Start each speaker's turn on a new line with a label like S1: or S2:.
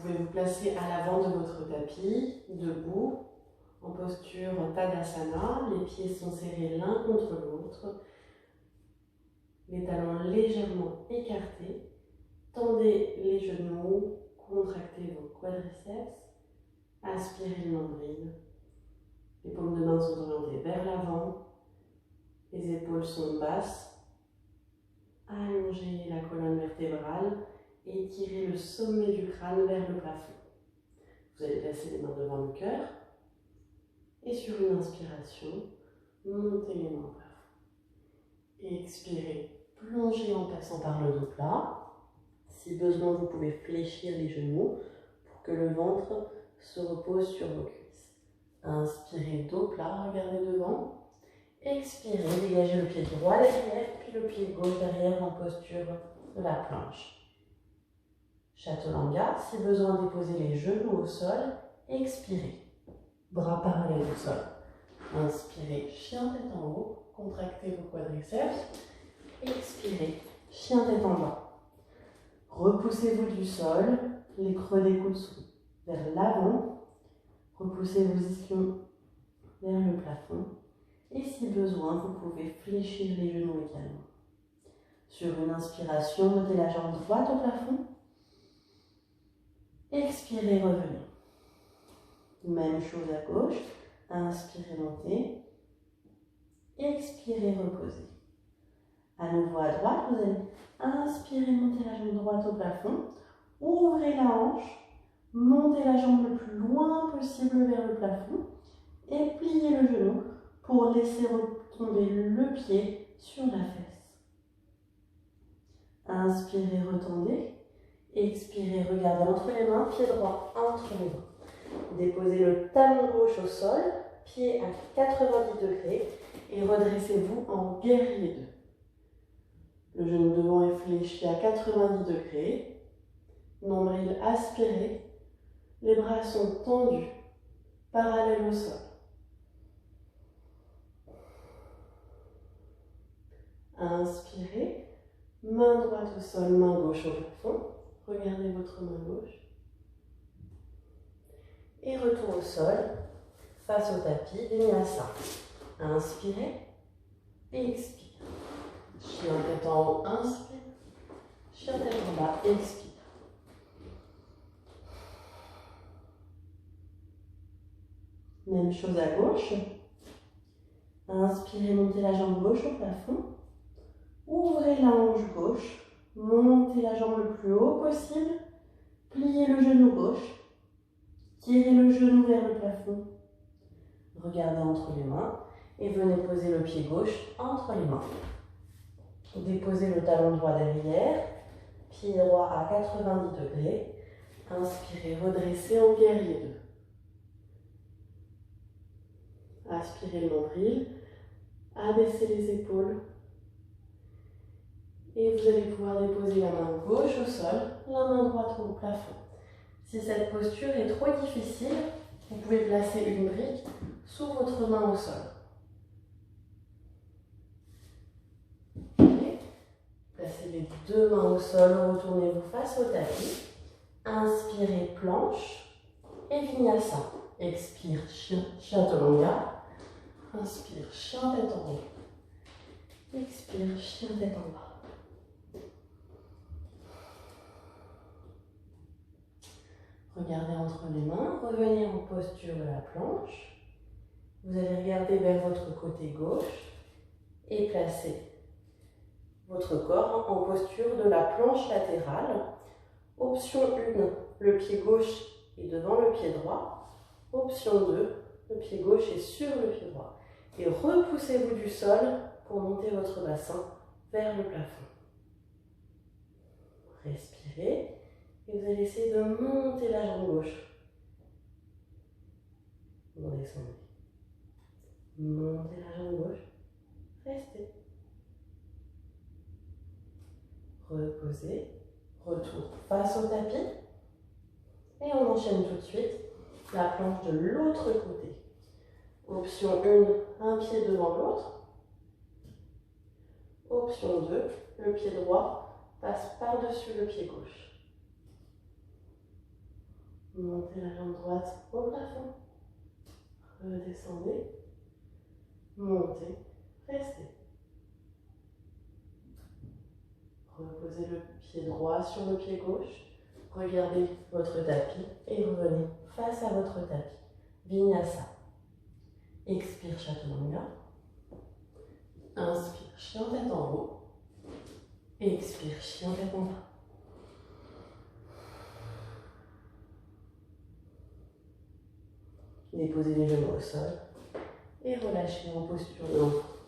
S1: pouvez vous placer à l'avant de votre tapis, debout, en posture Tadasana. Les pieds sont serrés l'un contre l'autre, les talons légèrement écartés. Tendez les genoux, contractez vos quadriceps, aspirez le nombril. Les paumes de main sont orientées vers l'avant, les épaules sont basses. Allongez la colonne vertébrale et tirez le sommet du crâne vers le plafond. Vous allez placer les mains devant le cœur et sur une inspiration, montez les mains au plafond. Et expirez, plongez en passant par le dos plat. Si besoin, vous pouvez fléchir les genoux pour que le ventre se repose sur vos cuisses. Inspirez, dos plat, regardez devant. Expirez, dégagez le pied droit derrière, puis le pied gauche derrière en posture de la planche. Chaturanga, si besoin, déposez les genoux au sol. Expirez, bras parallèles au sol. Inspirez, chien tête en haut, contractez vos quadriceps. Expirez, chien tête en bas. Repoussez-vous du sol, les creux des coudes sont vers l'avant. Repoussez vos ischions vers le plafond. Et si besoin, vous pouvez fléchir les genoux également. Sur une inspiration, mettez la jambe droite au plafond. Expirez, revenez. Même chose à gauche. Inspirez, montez. Expirez, reposez. À nouveau à droite, vous allez inspirer, monter la jambe droite au plafond. Ouvrez la hanche. Montez la jambe le plus loin possible vers le plafond. Et pliez le genou pour laisser retomber le pied sur la fesse. Inspirez, retendez. Expirez, regardez entre les mains, pied droit entre les mains. Déposez le talon gauche au sol, pied à 90 degrés et redressez-vous en guerrier 2. Le genou devant est fléchi à 90 degrés. Nombril aspiré. Les bras sont tendus, parallèles au sol. Inspirez, main droite au sol, main gauche au plafond. Regardez votre main gauche. Et retour au sol, face au tapis, Vinyasa. Inspirez, expire. Chien tête en haut, inspire. Chien tête en bas, expire. Même chose à gauche. Inspirez, montez la jambe gauche au plafond. Ouvrez la hanche gauche. Montez la jambe le plus haut possible. Pliez le genou gauche. Tirez le genou vers le plafond. Regardez entre les mains et venez poser le pied gauche entre les mains. Déposez le talon droit derrière. Pied droit à 90 degrés. Inspirez, redressez en guerrier 2. Aspirez le nombril. Abaissez les épaules. Et vous allez pouvoir déposer la main gauche au sol, la main droite au plafond. Si cette posture est trop difficile, vous pouvez placer une brique sous votre main au sol. Okay. Placez les deux mains au sol, retournez-vous face au tapis. Inspirez, planche et Vinyasa. Expire, Chaturanga. Inspire, chien tête en haut. Expire, chien tête en bas. Regardez entre les mains, revenez en posture de la planche. Vous allez regarder vers votre côté gauche et placer votre corps en posture de la planche latérale. Option 1, le pied gauche est devant le pied droit. Option 2, le pied gauche est sur le pied droit. Et repoussez-vous du sol pour monter votre bassin vers le plafond. Respirez. Et vous allez essayer de monter la jambe gauche. Vous descendez. Montez la jambe gauche. Restez. Reposez. Retour face au tapis. Et on enchaîne tout de suite la planche de l'autre côté. Option 1, un pied devant l'autre. Option 2, le pied droit passe par-dessus le pied gauche. Montez la jambe droite au plafond. Redescendez. Montez. Restez. Reposez le pied droit sur le pied gauche. Regardez votre tapis et revenez face à votre tapis. Vinyasa. Expire Chaturanga. Inspire, chien tête en haut. Expire, chien tête en bas. Déposez les genoux au sol et relâchez en posture de l'enfant.